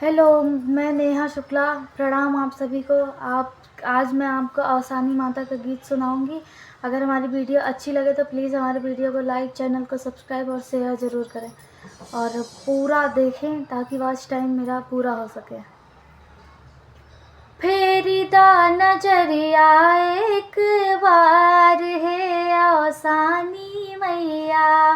Hello, मैं नेहा शुक्ला। प्रणाम आप सभी को। आज मैं आपको अवसानी माता का गीत सुनाऊंगी। अगर हमारी वीडियो अच्छी लगे तो प्लीज़ हमारे वीडियो को लाइक, चैनल को सब्सक्राइब और शेयर ज़रूर करें और पूरा देखें ताकि वॉच टाइम मेरा पूरा हो सके। फेरी दा नजरिया एक बार है अवसानी मैया,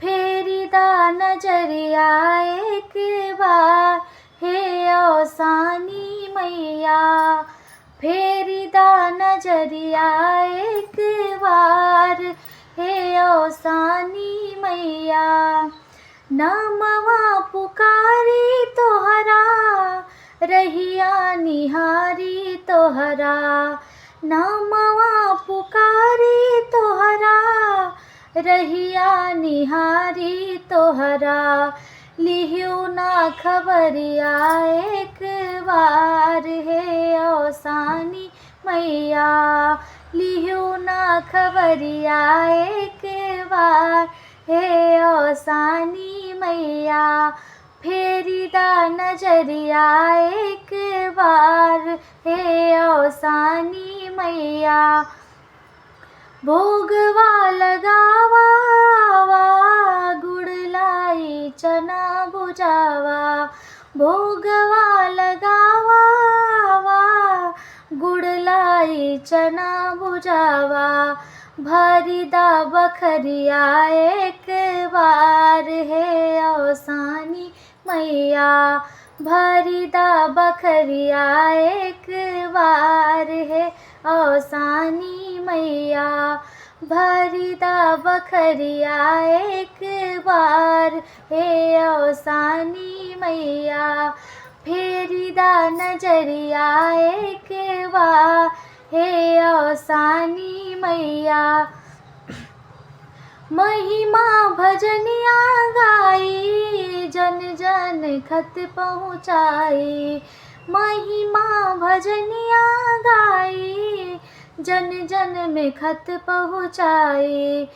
फेरी दा नजरिया एक बार हे अवसानी मैया, फेरी दा नजरिया एक बार हे अवसानी मैया। नमवा पुकारी तोहरा, रहिया निहारी तोहरा, नमवा पुकारी तोहरा, रहिया निहारी तोहरा। लिहियो ना खबरिया एक बार हे अवसानी मैया, लिहियो ना खबरिया एक बार हे अवसानी मैया। फेरी दा नजरिया एक बार हे अवसानी मैया। भोगवा लगावा गुड़ लाई चना बुझावा, भोगवा लगावा गुड़ लाई चना बुझावा। भरी दा बखरिया एक बार हे अवसानी मैया, भरी दा बखरिया एक बार है अवसानी मैया, भरी दा बखरिया एक बार है अवसानी मैया। फेरी दा नजरिया एक बार है अवसानी मैया। महिमा भजनिया गाई, जन जन खत पहुँचाई, महिमा भजनिया गाई, जन जन में खत पहुँचाई।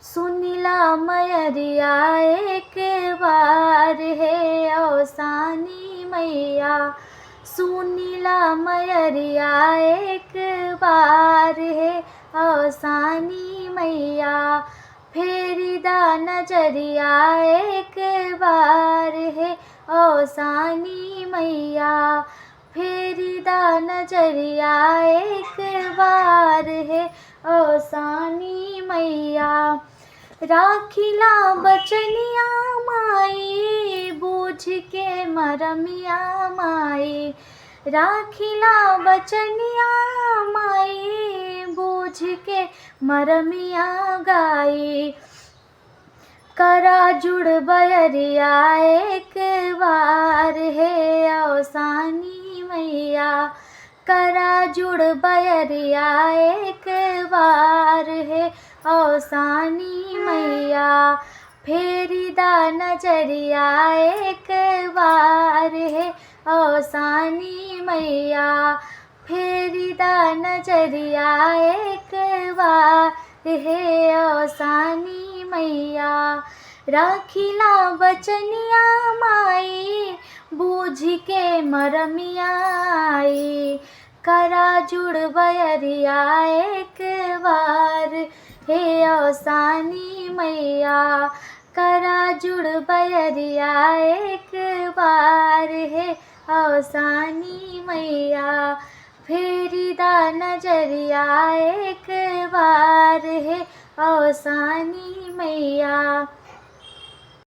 सुनिला मयरिया एक बार है अवसानी मैया, सुनिला मयरिया एक बार है अवसानी मैया। फेरी दा नजरिया एक बार है अवसानी मैया, फेरी दा नजरिया एक बार है अवसानी मैया। राखिला बचनिया माई, बूझ के मरमिया माई, राखिला बचनिया माई, बूझ के मरमिया गाई। करा जुड़ बयरिया एक बार है अवसानी मैया, करा जुड़ बयरिया एक बार है अवसानी मैया। फेरी दा नजरिया एक बार है अवसानी मैया, फेरी दा नजरिया एक बार है अवसानी मैया। राखिला बचनिया माई, बूझ के मरमिया आई, करा जुड़ बयरिया एक बार हे अवसानी मैया, करा जुड़ बयरिया एक बार है अवसानी मैया। फेरी दा नजरिया एक बार है अवसानी मैया।